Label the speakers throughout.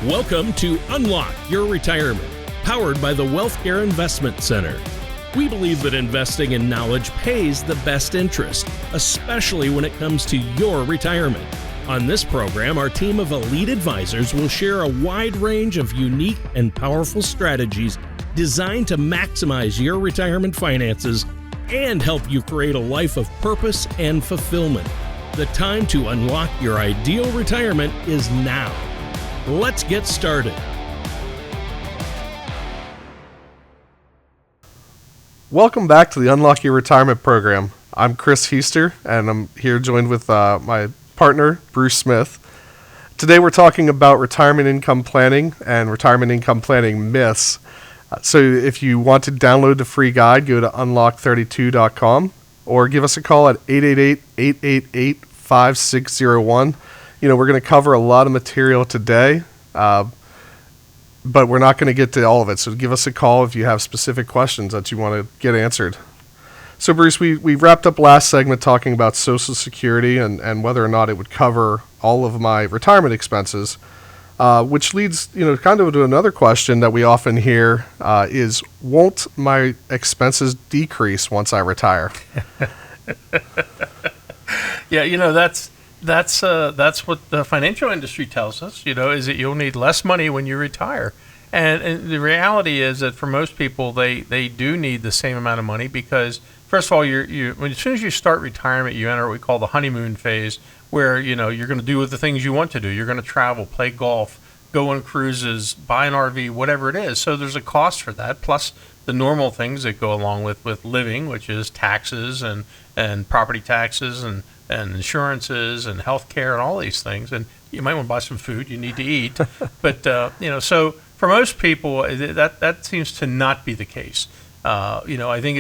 Speaker 1: Welcome to Unlock Your Retirement, powered by the WealthKare Investment Center. We believe that investing in knowledge pays the best interest, especially when it comes to your retirement. On this program, our team of elite advisors will share a wide range of unique and powerful strategies designed to maximize your retirement finances and help you create a life of purpose and fulfillment. The time to unlock your ideal retirement is now. Let's get started.
Speaker 2: Welcome back to the Unlock Your Retirement program. I'm Chris Heaster, and I'm here joined with my partner, Bruce Smith. Today we're talking about retirement income planning and retirement income planning myths. So if you want to download the free guide, go to unlock32.com or give us a call at 888-888-5601. We're going to cover a lot of material today, but we're not going to get to all of it. So give us a call if you have specific questions that you want to get answered. So Bruce, we wrapped up last segment talking about Social Security and whether or not it would cover all of my retirement expenses, which leads kind of to another question that we often hear is, won't my expenses decrease once I retire?
Speaker 3: Yeah, that's what the financial industry tells us, is that you'll need less money when you retire. And the reality is that for most people, they do need the same amount of money because, first of all, as soon as you start retirement, you enter what we call the honeymoon phase, where, you're going to do the things you want to do. You're going to travel, play golf, go on cruises, buy an RV, whatever it is. So there's a cost for that, plus the normal things that go along with living, which is taxes and property taxes and insurances and health care and all these things. And you might want to buy some food. You need to eat. But, so for most people, that seems to not be the case. I think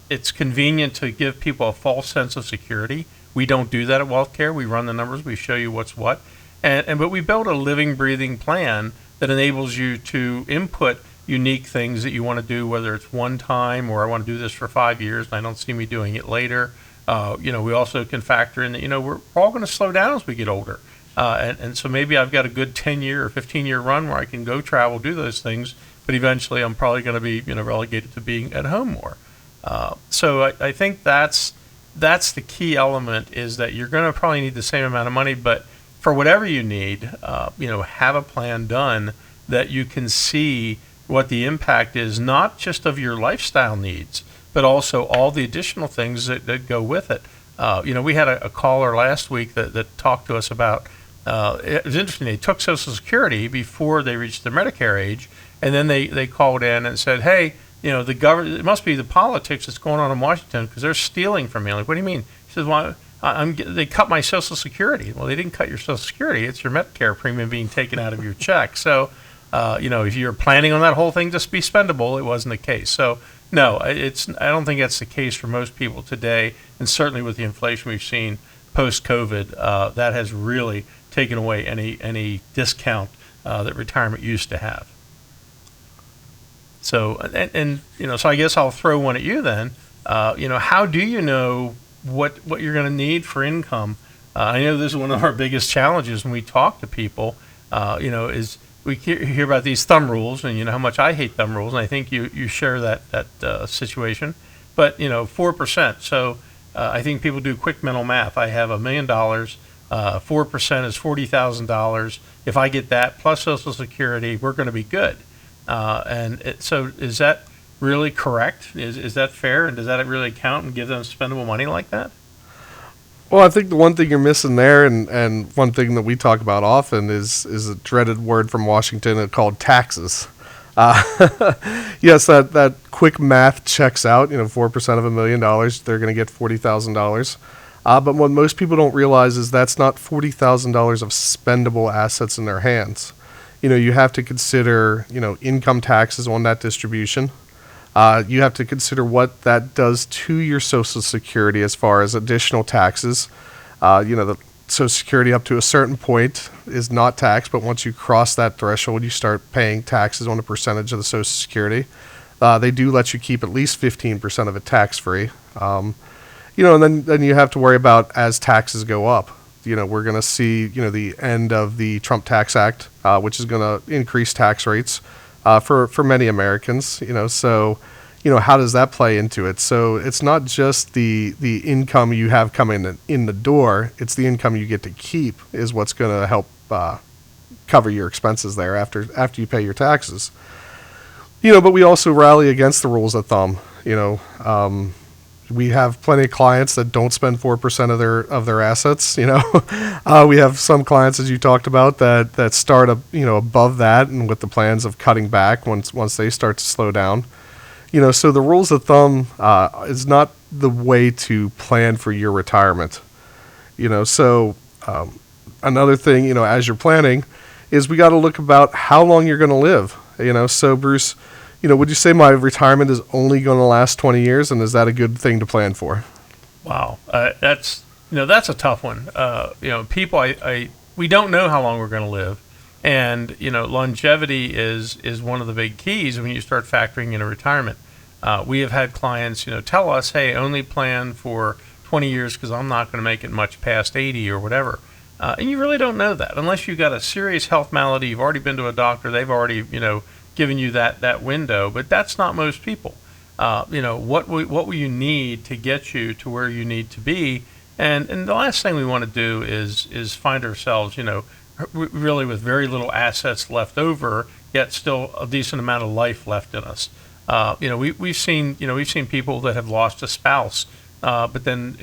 Speaker 3: it's convenient to give people a false sense of security. We don't do that at WealthKare. We run the numbers. We show you what's what. But we build a living, breathing plan that enables you to input unique things that you want to do, whether it's one time or I want to do this for 5 years and I don't see me doing it later. We also can factor in that, we're all going to slow down as we get older. And so maybe I've got a good 10-year or 15-year run where I can go travel, do those things, but eventually I'm probably going to be, relegated to being at home more. So I think that's the key element, is that you're going to probably need the same amount of money, but for whatever you need, have a plan done that you can see what the impact is, not just of your lifestyle needs, but also all the additional things that go with it. We had a caller last week that talked to us about, it was interesting, they took Social Security before they reached the Medicare age, and then they called in and said, hey, the government, it must be the politics that's going on in Washington because they're stealing from me. Like, what do you mean? He says, well, they cut my Social Security. Well, they didn't cut your Social Security. It's your Medicare premium being taken out of your check. So, if you're planning on that whole thing just be spendable, it wasn't the case. So, no, I don't think that's the case for most people today, and certainly with the inflation we've seen post-COVID, that has really taken away any discount that retirement used to have. So, so I guess I'll throw one at you then. How do you know what you're going to need for income? I know this is one of our biggest challenges when we talk to people, is we hear about these thumb rules, and how much I hate thumb rules, and I think you share that situation. But 4%. So I think people do quick mental math. I have $1 million. 4% is $40,000. If I get that plus Social Security, we're going to be good. So is that really correct? Is that fair? And does that really count and give them spendable money like that?
Speaker 2: Well, I think the one thing you're missing there, and one thing that we talk about often is a dreaded word from Washington called taxes. Yes, that quick math checks out. 4% of $1 million, they're going to get $40,000. But what most people don't realize is that's not $40,000 of spendable assets in their hands. You have to consider, income taxes on that distribution. You have to consider what that does to your Social Security as far as additional taxes. The Social Security up to a certain point is not taxed, but once you cross that threshold, you start paying taxes on a percentage of the Social Security. They do let you keep at least 15% of it tax-free. And then you have to worry about as taxes go up. we're going to see, the end of the Trump Tax Act, which is going to increase tax rates for many Americans. So how does that play into it? So it's not just the income you have coming in the door; it's the income you get to keep is what's going to help cover your expenses there after you pay your taxes. But we also rally against the rules of thumb. We have plenty of clients that don't spend 4% of their assets. We have some clients, as you talked about, that start above that, and with the plans of cutting back once they start to slow down. So the rules of thumb is not the way to plan for your retirement. So another thing, as you're planning, is we got to look about how long you're going to live. So Bruce, would you say my retirement is only going to last 20 years, and is that a good thing to plan for?
Speaker 3: Wow, that's a tough one. People, we don't know how long we're going to live, and longevity is one of the big keys when you start factoring in a retirement. We have had clients, tell us, hey, only plan for 20 years because I'm not going to make it much past 80 or whatever. And you really don't know that unless you've got a serious health malady. You've already been to a doctor. They've already, given you that window. But that's not most people. What will you need to get you to where you need to be? And the last thing we want to do is find ourselves, really with very little assets left over, yet still a decent amount of life left in us. We've seen people that have lost a spouse, but then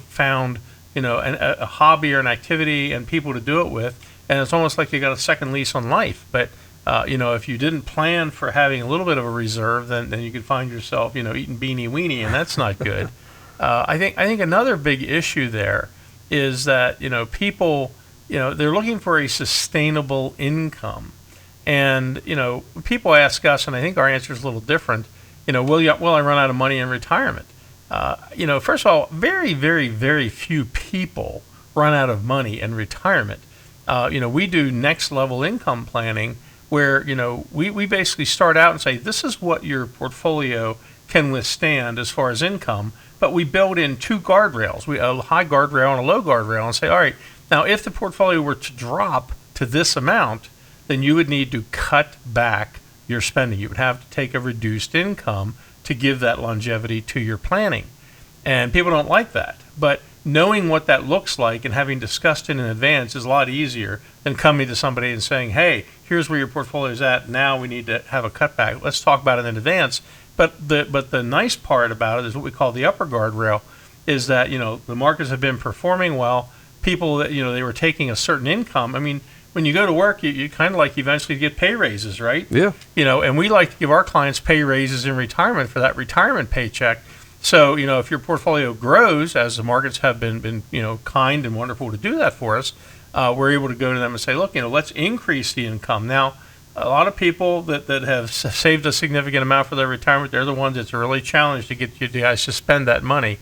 Speaker 3: found a hobby or an activity and people to do it with, and it's almost like you got a second lease on life. But if you didn't plan for having a little bit of a reserve, then you could find yourself eating beanie weenie, and that's not good. I think another big issue there is that people they're looking for a sustainable income. And, people ask us, and I think our answer is a little different, will I run out of money in retirement? First of all, very, very, very few people run out of money in retirement. We do next level income planning where, we basically start out and say, this is what your portfolio can withstand as far as income, but we build in two guardrails, a high guardrail and a low guardrail, and say, all right, now if the portfolio were to drop to this amount, then you would need to cut back your spending. You would have to take a reduced income to give that longevity to your planning. And people don't like that. But knowing what that looks like and having discussed it in advance is a lot easier than coming to somebody and saying, hey, here's where your portfolio is at. Now we need to have a cutback. Let's talk about it in advance. But the nice part about it is what we call the upper guardrail, is that, the markets have been performing well. People that, they were taking a certain income. I mean, when you go to work, you kind of like eventually get pay raises, right? Yeah. And we like to give our clients pay raises in retirement for that retirement paycheck. So, if your portfolio grows, as the markets have been kind and wonderful to do that for us, we're able to go to them and say, look, let's increase the income. Now, a lot of people that have saved a significant amount for their retirement, they're the ones that's really challenged to get you guys to spend that money.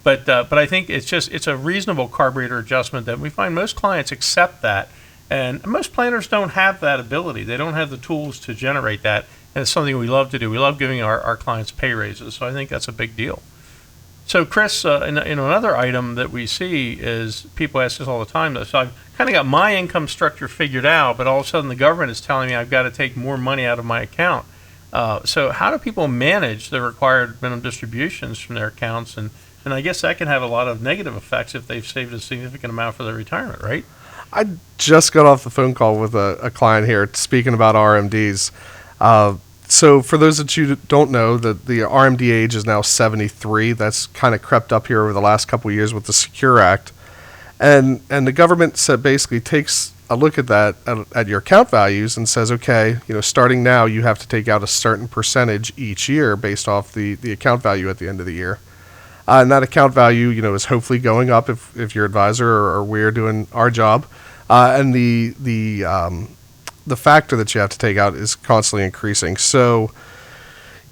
Speaker 3: But I think it's a reasonable carburetor adjustment that we find most clients accept that. And most planners don't have that ability. They don't have the tools to generate that. And it's something we love to do. We love giving our clients pay raises. So I think that's a big deal. So, Chris, another item that we see is people ask us all the time, so I've kind of got my income structure figured out, but all of a sudden the government is telling me I've got to take more money out of my account. So how do people manage the required minimum distributions from their accounts? And I guess that can have a lot of negative effects if they've saved a significant amount for their retirement, right?
Speaker 2: I just got off the phone call with a client here speaking about RMDs. So for those that you don't know, the RMD age is now 73. That's kind of crept up here over the last couple of years with the Secure Act. And the government basically takes a look at that, at your account values, and says, okay, starting now you have to take out a certain percentage each year based off the account value at the end of the year. And that account value, is hopefully going up if your advisor or we're doing our job. And the factor that you have to take out is constantly increasing. So,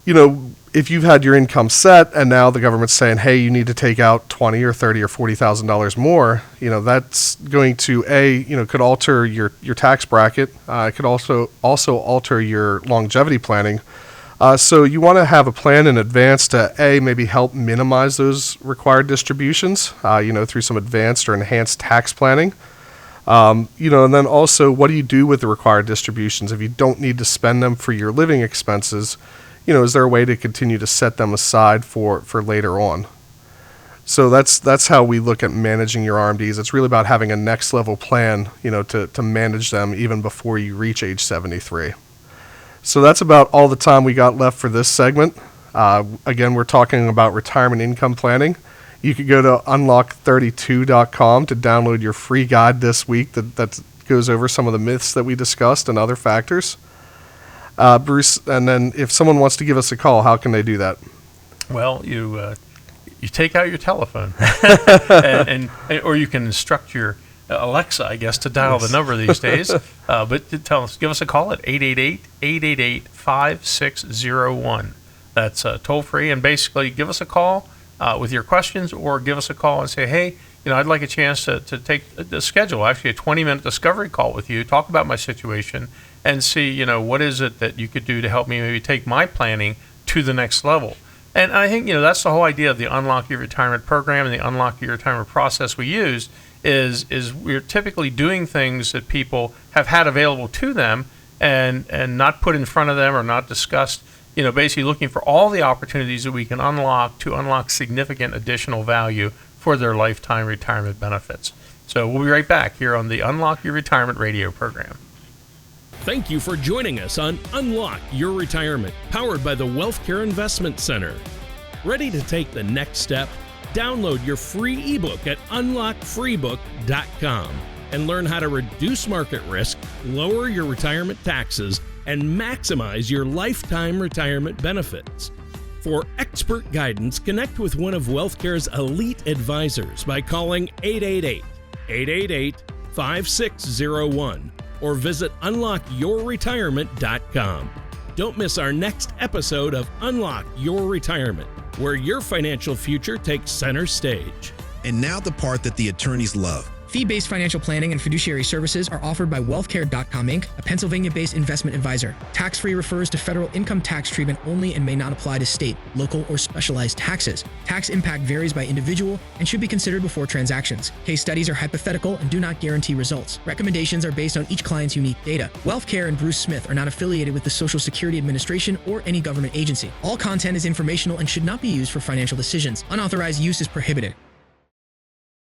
Speaker 2: if you've had your income set and now the government's saying, hey, you need to take out $20 or $30 or $40,000 more, that's going to could alter your tax bracket. It could also alter your longevity planning. So you want to have a plan in advance to maybe help minimize those required distributions, through some advanced or enhanced tax planning. And then also, what do you do with the required distributions if you don't need to spend them for your living expenses? Is there a way to continue to set them aside for later on? So that's how we look at managing your RMDs. It's really about having a next level plan, to manage them even before you reach age 73. So that's about all the time we got left for this segment. Again, we're talking about retirement income planning. You could go to unlock32.com to download your free guide this week that goes over some of the myths that we discussed and other factors. Bruce, and then if someone wants to give us a call, how can they do that?
Speaker 3: Well, you take out your telephone, or you can instruct your Alexa, I guess, to dial the number these days. But give us a call at 888-888-5601. That's toll free, and basically give us a call with your questions, or give us a call and say, hey, I'd like a chance to take the schedule, actually a 20-minute discovery call with you, talk about my situation, and see, what is it that you could do to help me maybe take my planning to the next level. And I think, that's the whole idea of the Unlock Your Retirement program and the Unlock Your Retirement process we use is we're typically doing things that people have had available to them and not put in front of them or not discussed, basically looking for all the opportunities that we can unlock to unlock significant additional value for their lifetime retirement benefits. So we'll be right back here on the Unlock Your Retirement radio program.
Speaker 1: Thank you for joining us on Unlock Your Retirement, powered by the WealthKare Investment Center. Ready to take the next step? Download your free ebook at unlockfreebook.com and learn how to reduce market risk, lower your retirement taxes, and maximize your lifetime retirement benefits. For expert guidance, connect with one of WealthKare's elite advisors by calling 888-888-5601 or visit unlockyourretirement.com. Don't miss our next episode of Unlock Your Retirement, where your financial future takes center stage.
Speaker 4: And now the part that the attorneys love.
Speaker 5: Fee-based financial planning and fiduciary services are offered by WealthKare.com Inc., a Pennsylvania-based investment advisor. Tax-free refers to federal income tax treatment only and may not apply to state, local, or specialized taxes. Tax impact varies by individual and should be considered before transactions. Case studies are hypothetical and do not guarantee results. Recommendations are based on each client's unique data. WealthKare and Bruce Smith are not affiliated with the Social Security Administration or any government agency. All content is informational and should not be used for financial decisions. Unauthorized use is prohibited.